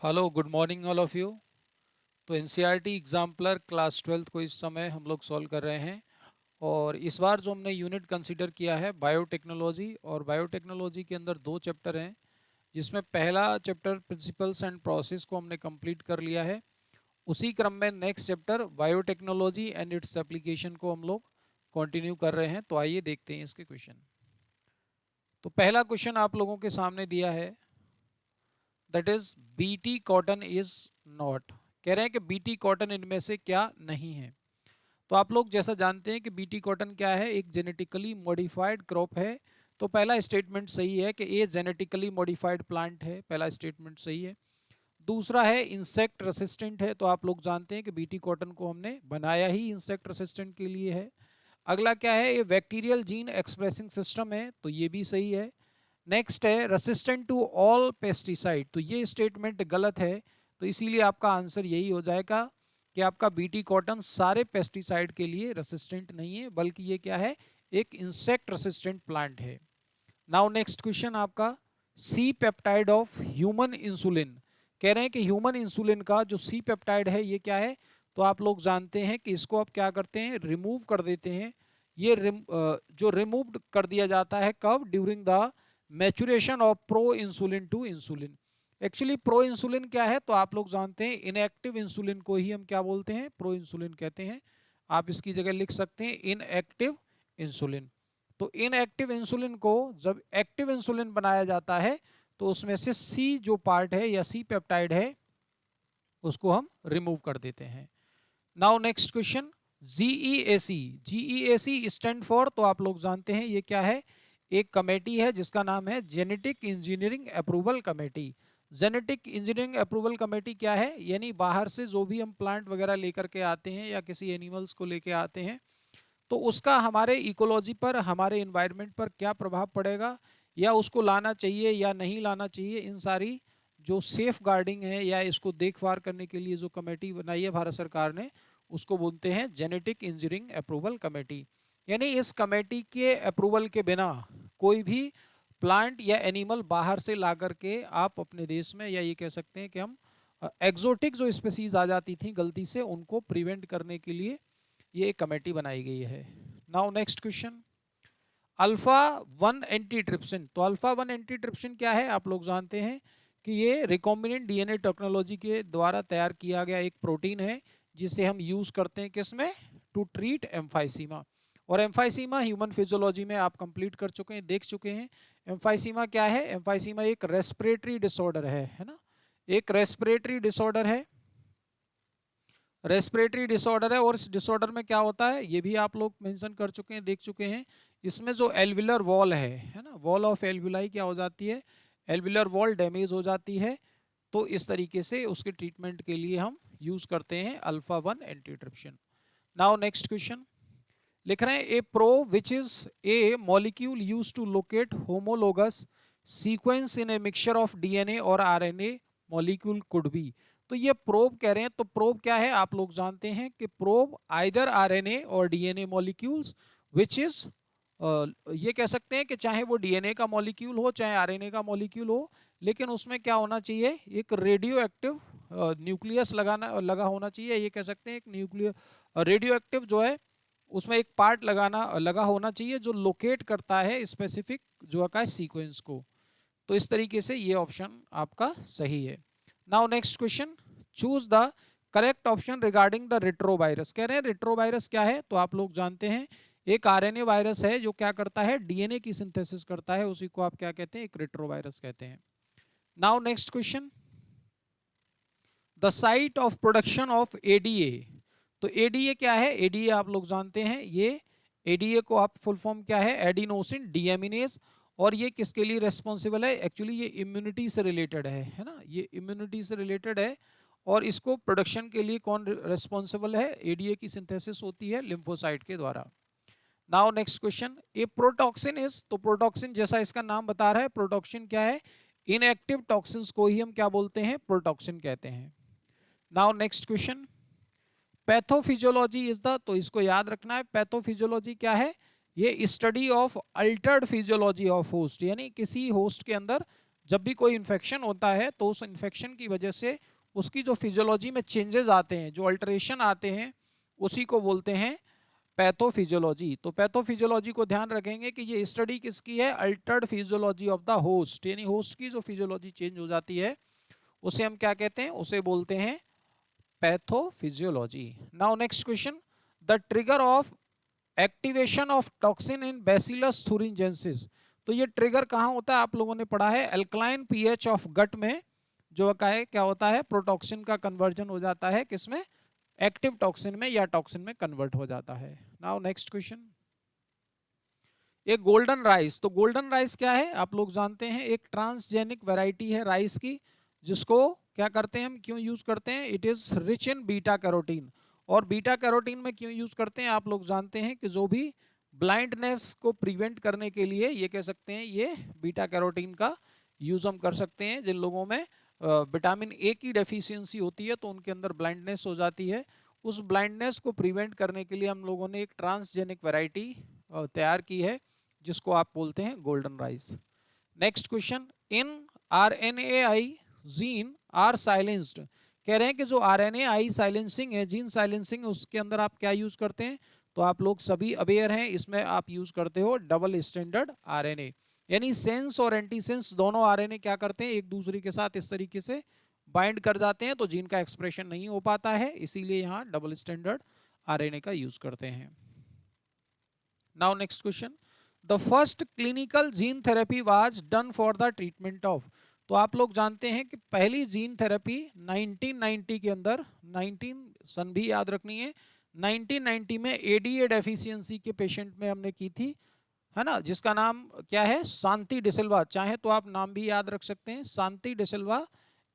Hello good morning all of you. तो NCERT exemplar class 12th को इस समय हम लोग सॉल्व कर रहे हैं। और इस बार जो हमने यूनिट कंसीडर किया है बायोटेक्नोलॉजी, और बायोटेक्नोलॉजी के अंदर दो चैप्टर हैं, जिसमें पहला चैप्टर प्रिंसिपल्स एंड प्रोसेस को हमने कंप्लीट कर लिया है। उसी क्रम में next chapter biotechnology and its application को हम लोग कंटिन्यू कर रहे हैं। तो आइए देखते हैं इसके क्वेश्चन। तो पहला क्वेश्चन आप लोगों के सामने दिया है, that is BT cotton is not. कह रहे हैं कि बीटी कॉटन इनमें से क्या नहीं है। तो आप लोग जैसा जानते हैं कि बीटी कॉटन क्या है, एक जेनेटिकली मॉडिफाइड क्रॉप है। तो पहला स्टेटमेंट सही है कि ये जेनेटिकली मॉडिफाइड प्लांट है, पहला स्टेटमेंट सही है। दूसरा है इंसेक्ट रेसिस्टेंट है। तो आप लोग जानते हैं कि बीटी कॉटन को हमने बनाया ही इंसेक्ट रेसिस्टेंट के लिए है। अगला क्या है, ये बैक्टीरियल जीन एक्सप्रेसिंग सिस्टम है, तो ये भी सही है। नेक्स्ट है रेसिस्टेंट टू ऑल पेस्टिसाइड, तो ये स्टेटमेंट गलत है। तो इसीलिए आपका आंसर यही हो जाएगा कि आपका बीटी कॉटन सारे पेस्टिसाइड के लिए रेसिस्टेंट नहीं है, बल्कि ये क्या है, एक इंसेक्ट रेसिस्टेंट प्लांट है। नाउ नेक्स्ट क्वेश्चन आपका, C peptide of human insulin. कह रहे हैं कि ह्यूमन इंसुलिन का जो सी पेप्टाइड है ये क्या है। तो आप लोग जानते हैं कि इसको आप क्या करते हैं, रिमूव कर देते हैं। ये जो रिमूव कर दिया जाता है कब, during the maturation of pro insulin to insulin. Actually pro insulin क्या है, तो आप लोग जानते हैं इनएक्टिव इंसुलिन को ही हम क्या बोलते हैं, प्रो इंसुलिन कहते हैं। आप इसकी जगह लिख सकते हैं इनएक्टिव इंसुलिन। तो इनएक्टिव इंसुलिन को जब एक्टिव इंसुलिन बनाया जाता है तो उसमें से सी जो पार्ट है या सी पेप्टाइड है उसको हम रिमूव कर देते हैं। Now next question, GEAC. GEAC stand for, तो आप लोग जानते हैं ये क्या है, एक कमेटी है जिसका नाम है genetic engineering approval committee. Genetic engineering approval committee क्या है, यानी बाहर से जो भी हम प्लांट वगैरह लेकर के आते हैं या किसी एनिमल्स को लेके आते हैं, तो उसका हमारे इकोलॉजी पर, हमारे इन्वायरमेंट पर क्या प्रभाव पड़ेगा, या उसको लाना चाहिए या नहीं लाना चाहिए, इन सारी जो सेफ गार्डिंग है या इसको देखभाल करने के लिए जो कमेटी बनाई है भारत सरकार ने, उसको बोलते हैं जेनेटिक इंजीनियरिंग अप्रूवल कमेटी। यानी इस कमेटी के अप्रूवल के बिना कोई भी प्लांट या एनिमल बाहर से ला करके आप अपने देश में, या ये कह सकते हैं कि हम एग्जोटिक जो स्पीसीज आ जाती थी गलती से, उनको प्रिवेंट करने के लिए ये एक कमेटी बनाई गई है। Now next question, alpha one antitrypsin. तो अल्फा वन एंटीट्रिप्सिन क्या है, आप लोग जानते हैं कि ये रिकॉम्बिनेंट डीएनए टेक्नोलॉजी के द्वारा तैयार किया गया एक प्रोटीन है, जिसे हम यूज करते हैं किसमें, टू ट्रीट एम्फाइसीमा। और एम्फाइसीमा ह्यूमन फिजियोलॉजी में आप कंप्लीट कर चुके हैं, देख चुके हैं। एम्फाइसीमा क्या है, एम्फाइसीमा एक रेस्पिरेटरी डिसऑर्डर है ना, एक रेस्पिरेटरी डिसऑर्डर है, रेस्पिरेटरी डिसऑर्डर है। और इस डिसऑर्डर में क्या होता है ये भी आप लोग मेंशन कर चुके हैं, देख चुके हैं। इसमें जो एल्विलर वॉल है ना, वॉल ऑफ एल्विलाई क्या हो जाती है, एल्विलर वॉल डैमेज हो जाती है। तो इस तरीके से उसके ट्रीटमेंट के लिए हम यूज करते हैं alpha one antitrypsin. Now next question लिख रहे हैं, a probe which is a molecule use to locate homologous sequence in a mixture of DNA और आरएनए मॉलिक्यूल कुड बी। तो ये प्रोब कह रहे हैं, तो प्रोब क्या है, आप लोग जानते हैं कि प्रोब आइदर आरएनए और डीएनए मॉलिक्यूल्स विच इज, ये कह सकते हैं कि चाहे वो डीएनए का मॉलिक्यूल हो चाहे आरएनए का मॉलिक्यूल हो, लेकिन उसमें क्या होना चाहिए, एक रेडियो एक्टिव न्यूक्लियस लगा होना चाहिए। ये कह सकते हैं एक न्यूक्लियर रेडियो एक्टिव जो है उसमें एक पार्ट लगा होना चाहिए जो लोकेट करता है स्पेसिफिक जो का सीक्वेंस को। तो इस तरीके से ये ऑप्शन आपका सही है। Now next question, choose the correct option regarding the retrovirus. कह रहे हैं रेट्रोवायरस क्या है, तो आप लोग जानते हैं एक आरएनए वायरस है जो क्या करता है, डीएनए की सिंथेसिस करता है, उसी को आप क्या कहते हैं, एक रेट्रोवायरस कहते हैं। Now next question, the site of production of ADA. तो एडीए क्या है, एडीए आप लोग जानते हैं, ये एडीए को आप फुल फॉर्म क्या है, एडिनोसिन डीएमिनेज। और ये किसके लिए रेस्पॉन्सिबल है, एक्चुअली ये इम्यूनिटी से रिलेटेड है ना, ये इम्यूनिटी से रिलेटेड है। और इसको प्रोडक्शन के लिए कौन रेस्पॉन्सिबल है, एडीए की सिंथेसिस होती है लिम्फोसाइट के द्वारा। Now next question, A protoxin is, तो प्रोटॉक्सिन जैसा इसका नाम बता रहा है, प्रोटॉक्सिन क्या है, इनएक्टिव टॉक्सिन्स को ही हम क्या बोलते हैं, प्रोटॉक्सिन कहते हैं। Now next question, pathophysiology is the, तो इसको याद रखना है, पैथोफिजियोलॉजी क्या है, ये study of Altered physiology of host, यानी किसी होस्ट के अंदर जब भी कोई इन्फेक्शन होता है तो उस इन्फेक्शन की वजह से उसकी जो फिजियोलॉजी में चेंजेस आते हैं, जो अल्टरेशन आते हैं, उसी को बोलते हैं पैथोफिजियोलॉजी। तो पैथोफिजियोलॉजी को ध्यान रखेंगे कि ये स्टडी किसकी है, Altered physiology of the host, यानी होस्ट की जो फिजियोलॉजी चेंज हो जाती है उसे हम क्या कहते हैं, उसे बोलते हैं pathophysiology. Now next question, the trigger of activation of toxin in bacillus thuringiensis. तो ये ट्रिगर कहाँ होता है, आप लोगों ने पढ़ा है अल्कलाइन पीएच ऑफ गट में, जो क्या होता है, प्रोटॉक्सिन का कन्वर्जन हो जाता है किसमें, एक्टिव टॉक्सिन में या टॉक्सिन में कन्वर्ट हो जाता है। नाउ नेक्स्ट क्वेश्चन, एक गोल्डन राइस। तो गोल्डन राइस क्या है, आप लोग जानते हैं, एक ट्रांसजेनिक वैरायटी है राइस की, जिसको क्या करते हैं हम, क्यों यूज करते हैं, it is rich in beta carotene. और बीटा कैरोटीन में क्यों यूज करते हैं, आप लोग जानते हैं कि जो भी ब्लाइंडनेस को प्रिवेंट करने के लिए ये कह सकते हैं, ये बीटा कैरोटीन का यूज हम कर सकते हैं। जिन लोगों में विटामिन ए की डेफिशिएंसी होती है तो उनके अंदर ब्लाइंडनेस हो जाती है, उस ब्लाइंडनेस को प्रिवेंट करने के लिए हम लोगों ने एक ट्रांसजेनिक वैरायटी तैयार की है, जिसको आप बोलते हैं golden rice. Next question, in RNAi gene are silenced. कह रहे हैं कि जो आरएनएआई साइलेंसिंग है, जीन साइलेंसिंग, उसके अंदर आप क्या यूज करते हैं, तो आप लोग सभी अवेयर हैं, इसमें आप यूज करते हो डबल स्टैंडर्ड आरएनए, यानी सेंस और एंटीसेंस दोनों आरएनए क्या करते हैं, एक दूसरे के साथ इस तरीके से बाइंड कर जाते हैं, तो जीन का एक्सप्रेशन नहीं हो पाता है, इसीलिए यहाँ डबल स्टैंडर्ड आरएनए का यूज करते हैं। Now next question, the first clinical gene therapy was done for the treatment of. तो आप लोग जानते हैं कि पहली जीन थेरेपी 1990 के अंदर, 19 सन भी याद रखनी है, 1990 में एडीए डेफिशिएंसी के पेशेंट में हमने की थी, है ना, जिसका नाम क्या है, शांति डिसिल्वा, चाहे तो आप नाम भी याद रख सकते हैं, शांति डिसिल्वा।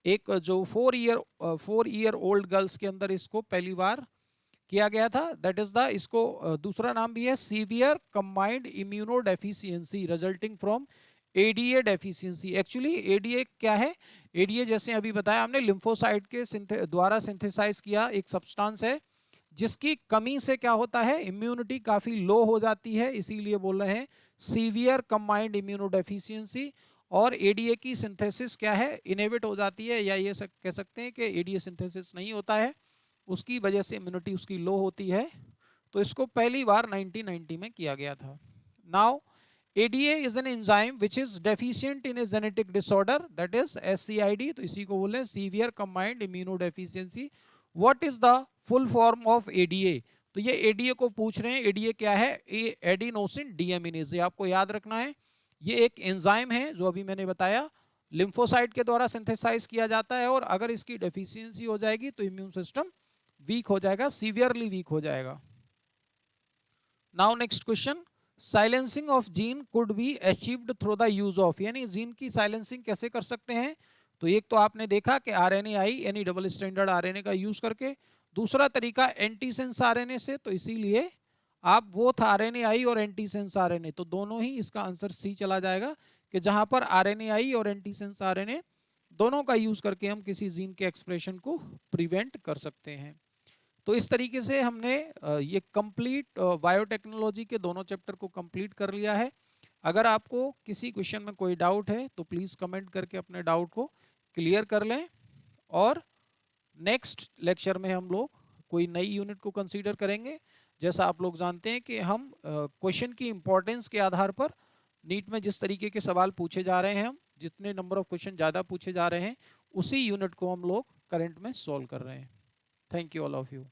एक जो 4 ईयर ओल्ड गर्ल्स के अंदर इसको पहली बार किया गया था, दैट इज द, इसको दूसरा नाम भी है severe combined immuno deficiency resulting from ADA deficiency. Actually ADA क्या है, एडीए जैसे अभी बताया हमने, लिम्फोसाइट के द्वारा सिंथेसाइज किया एक सब्सटेंस है, जिसकी कमी से क्या होता है, इम्यूनिटी काफी लो हो जाती है, इसीलिए बोल रहे हैं सीवियर कंबाइंड इम्यूनो डेफिशिएंसी। और एडीए की सिंथेसिस क्या है, इनहिबिट हो जाती है, या ये कह सकते हैं कि एडीए सिंथेसिस नहीं होता है, उसकी वजह से इम्यूनिटी उसकी लो होती है। तो इसको पहली बार 1990 में किया गया था। Now ADA is an enzyme which is deficient in a genetic disorder, that is SCID, तो इसी को बोले severe combined immunodeficiency। What is the full form of ADA? तो ये ADA को पूछ रहे हैं, ADA क्या है, एडिनोसिन डीएमिनेज, ये आपको याद रखना है। ये एक एंजाइम है जो अभी मैंने बताया, लिम्फोसाइट के द्वारा सिंथेसाइज किया जाता है, और अगर इसकी डेफिशिएंसी हो जाएगी तो इम्यून सिस्टम वीक हो जाएगा, सीवियरली वीक हो जाएगा। Now next question, silencing of gene could be achieved through the use of, यानी जीन की साइलेंसिंग कैसे कर सकते हैं, तो एक तो आपने देखा कि आरएनएआई यानी डबल स्टैंडर्ड आरएनए का यूज करके, दूसरा तरीका एंटीसेंस आरएनए से, तो इसीलिए आप बोथ आरएनएआई और एंटीसेंस आरएनए, तो दोनों ही, इसका आंसर सी चला जाएगा, कि जहां पर आरएनएआई और एंटीसेंस आरएनए दोनों का यूज करके हम किसी जीन के एक्सप्रेशन को प्रिवेंट कर सकते हैं। तो इस तरीके से हमने ये कंप्लीट बायोटेक्नोलॉजी के दोनों चैप्टर को कंप्लीट कर लिया है। अगर आपको किसी क्वेश्चन में कोई डाउट है तो प्लीज़ कमेंट करके अपने डाउट को क्लियर कर लें, और नेक्स्ट लेक्चर में हम लोग कोई नई यूनिट को कंसीडर करेंगे। जैसा आप लोग जानते हैं कि हम क्वेश्चन की इंपॉर्टेंस के आधार पर नीट में जिस तरीके के सवाल पूछे जा रहे हैं, हम जितने नंबर ऑफ क्वेश्चन ज़्यादा पूछे जा रहे हैं, उसी यूनिट को हम लोग करंट में सॉल्व कर रहे हैं। Thank you all of you.